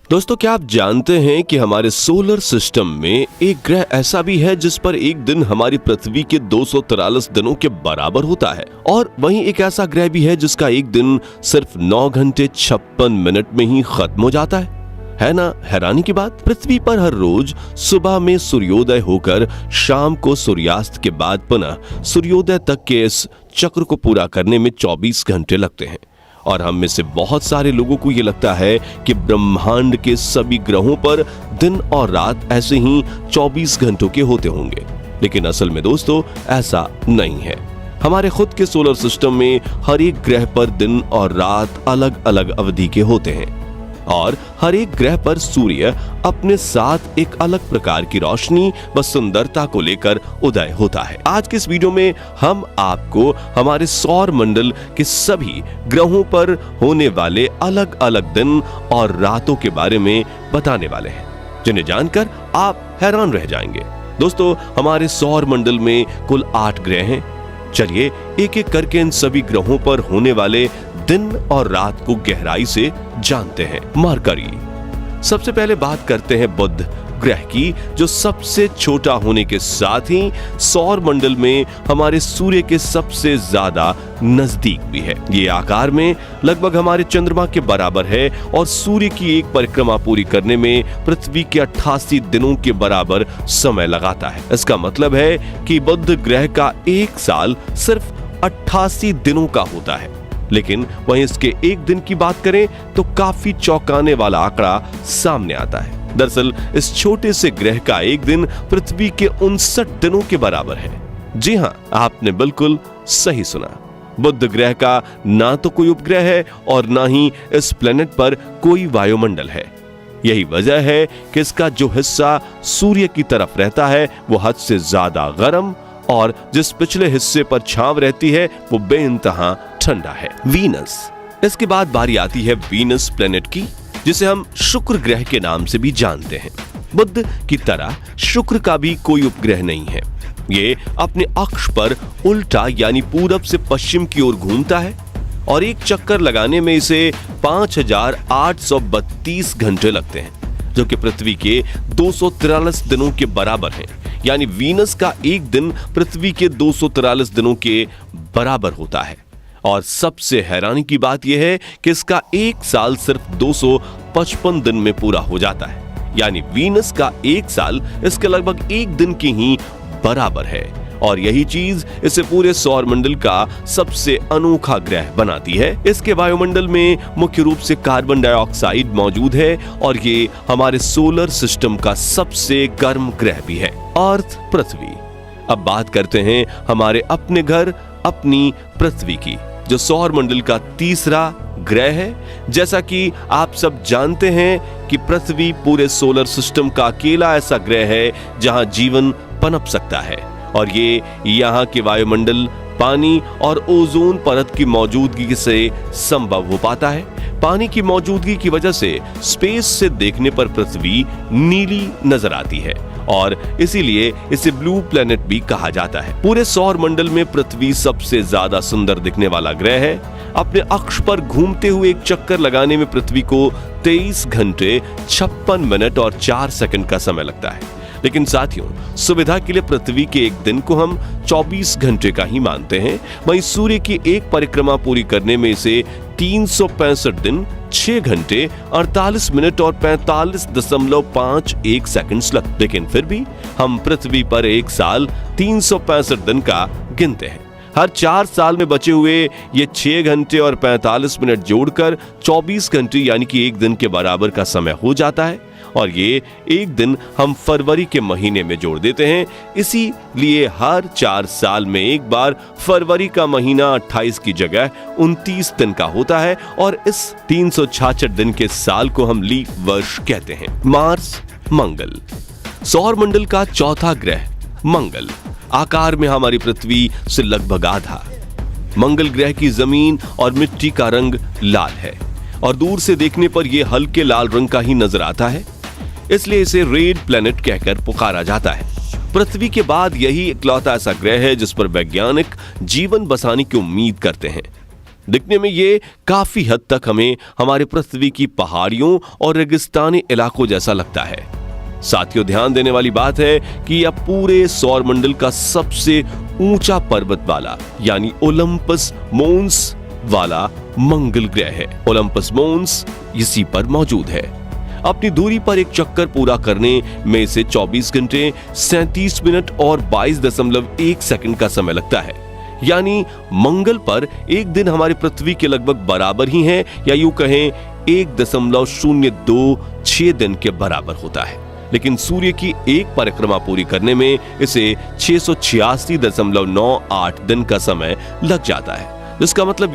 दोस्तों, क्या आप जानते हैं कि हमारे सोलर सिस्टम में एक ग्रह ऐसा भी है जिस पर एक दिन हमारी पृथ्वी के 243 दिनों के बराबर होता है, और वहीं एक ऐसा ग्रह भी है जिसका एक दिन सिर्फ 9 घंटे 56 मिनट में ही खत्म हो जाता है ना हैरानी की बात। पृथ्वी पर हर रोज सुबह में सूर्योदय होकर शाम को सूर्यास्त के बाद पुनः सूर्योदय तक के इस चक्र को पूरा करने में 24 घंटे लगते हैं, और हम में से बहुत सारे लोगों को ये लगता है कि ब्रह्मांड के सभी ग्रहों पर दिन और रात ऐसे ही 24 घंटों के होते होंगे, लेकिन असल में दोस्तों ऐसा नहीं है। हमारे खुद के सोलर सिस्टम में हर एक ग्रह पर दिन और रात अलग अलग अवधि के होते हैं, और हर एक ग्रह पर सूर्य अपने साथ एक अलग प्रकार की रोशनी व सुंदरता को लेकर उदय होता है। आज के इस वीडियो में हम आपको हमारे सौर मंडल के सभी ग्रहों पर होने वाले अलग अलग दिन और रातों के बारे में बताने वाले हैं, जिन्हें जानकर आप हैरान रह जाएंगे। दोस्तों, हमारे सौर मंडल में कुल 8 ग्रह हैं। चलिए एक एक करके इन सभी ग्रहों पर होने वाले दिन और रात को गहराई से जानते हैं। मरकरी, सबसे पहले बात करते हैं बुध ग्रह की, जो सबसे छोटा होने के साथ ही सौर मंडल में हमारे सूर्य के सबसे ज्यादा नजदीक भी है। ये आकार में लगभग हमारे चंद्रमा के बराबर है और सूर्य की एक परिक्रमा पूरी करने में पृथ्वी के 88 दिनों के बराबर समय लगाता है। इसका मतलब है कि बुध ग्रह का एक साल सिर्फ 88 दिनों का होता है, लेकिन वहीं इसके एक दिन की बात करें तो काफी चौंकाने वाला आंकड़ा सामने आता है। दरअसल इस छोटे से ग्रह का एक दिन पृथ्वी के 59 दिनों के बराबर है। जी हां, आपने बिल्कुल सही सुना। बुध ग्रह का ना तो कोई उपग्रह है और ना ही इस प्लेनेट पर कोई वायुमंडल है। यही वजह है कि इसका जो हिस्सा सूर्य की तरफ रहता है वो हद से ज्यादा गर्म, और जिस पिछले हिस्से पर छांव रहती है वो बेइंतहा ठंडा है। वीनस, इसके बाद बारी आती है वीनस प्लेनेट की, जिसे हम शुक्र ग्रह के नाम से भी जानते हैं। बुध की तरह शुक्र का भी कोई उपग्रह नहीं है। ये अपने अक्ष पर उल्टा यानी पूरब से पश्चिम की ओर घूमता है, और एक चक्कर लगाने में इसे 5832 घंटे लगते हैं, जो कि पृथ्वी के 243 दिनों के बराबर हैं। यानी वीनस का एक दिन पृथ्वी के 243 दिनों के बराबर होता है। और सबसे हैरानी की बात यह है कि इसका एक साल सिर्फ 255 दिन में पूरा हो जाता है। यानी वीनस का एक साल इसके लगभग एक दिन की ही बराबर है, और यही चीज इसे पूरे सौर मंडल का सबसे अनोखा ग्रह बनाती है। इसके वायुमंडल में मुख्य रूप से कार्बन डाइऑक्साइड मौजूद है, और ये हमारे सोलर सिस्टम का सबसे गर्म ग्रह भी है। अर्थ, पृथ्वी। अब बात करते हैं हमारे अपने घर अपनी पृथ्वी की, जो सौर मंडल का तीसरा ग्रह है। जैसा कि आप सब जानते हैं कि पृथ्वी पूरे सोलर सिस्टम का अकेला ऐसा ग्रह है जहां जीवन पनप सकता है, और ये यहाँ के वायुमंडल, पानी और ओजोन परत की मौजूदगी से संभव हो पाता है। पानी की मौजूदगी की वजह से स्पेस से देखने पर पृथ्वी नीली नजर आती है, और इसीलिए इसे ब्लू प्लेनेट भी कहा जाता है। पूरे सौर मंडल में पृथ्वी सबसे ज्यादा सुंदर दिखने वाला ग्रह है। अपने अक्ष पर घूमते हुए एक चक्कर लगाने में पृथ्वी को 23 घंटे 56 मिनट और 4 सेकंड का समय लगता है। लेकिन साथियों, सुविधा के लिए पृथ्वी के एक दिन को हम 24 घंटे का ही मानते हैं। वहीं सूर्य की एक परिक्रमा पूरी करने में इसे 365 दिन 6 घंटे 48 मिनट और 45.51 सेकंड्स लगते, लेकिन फिर भी हम पृथ्वी पर एक साल 365 दिन का गिनते हैं। हर 4 साल में बचे हुए ये 6 घंटे और 45 मिनट जोड़कर 24 घंटे यानी कि एक दिन के बराबर का समय हो जाता है, और ये एक दिन हम फरवरी के महीने में जोड़ देते हैं। इसीलिए हर 4 साल में एक बार फरवरी का महीना 28 की जगह 29 दिन का होता है, और इस 366 दिन के साल को हम लीप वर्ष कहते हैं। मार्स, मंगल। सौर मंडल का चौथा ग्रह मंगल आकार में हमारी पृथ्वी से लगभग आधा। मंगल ग्रह की जमीन और मिट्टी का रंग लाल है, और दूर से देखने पर यह हल्के लाल रंग का ही नजर आता है, इसलिए इसे रेड प्लेनेट कहकर पुकारा जाता है। पृथ्वी के बाद यही इकलौता ऐसा ग्रह है जिस पर वैज्ञानिक जीवन बसाने की उम्मीद करते हैं। दिखने में ये काफी हद तक हमें हमारे पृथ्वी की पहाड़ियों और रेगिस्तानी इलाकों जैसा लगता है। साथियों, ध्यान देने वाली बात है कि यह पूरे सौर मंडल का सबसे ऊंचा पर्वत वाला यानी ओलंपस मोन्स वाला मंगल ग्रह है। ओलंपस मोन्स इसी पर मौजूद है। अपनी दूरी पर एक चक्कर पूरा करने में इसे 24 घंटे 37 मिनट और 22.1 सेकंड का समय लगता है। यानी मंगल पर एक दिन हमारी पृथ्वी के लगभग बराबर ही है, या यूं कहें 1.026 दिन के बराबर होता है। लेकिन सूर्य की एक परिक्रमा पूरी करने में इसे 686.98 दिन का समय लग जाता है, जिसका मतलब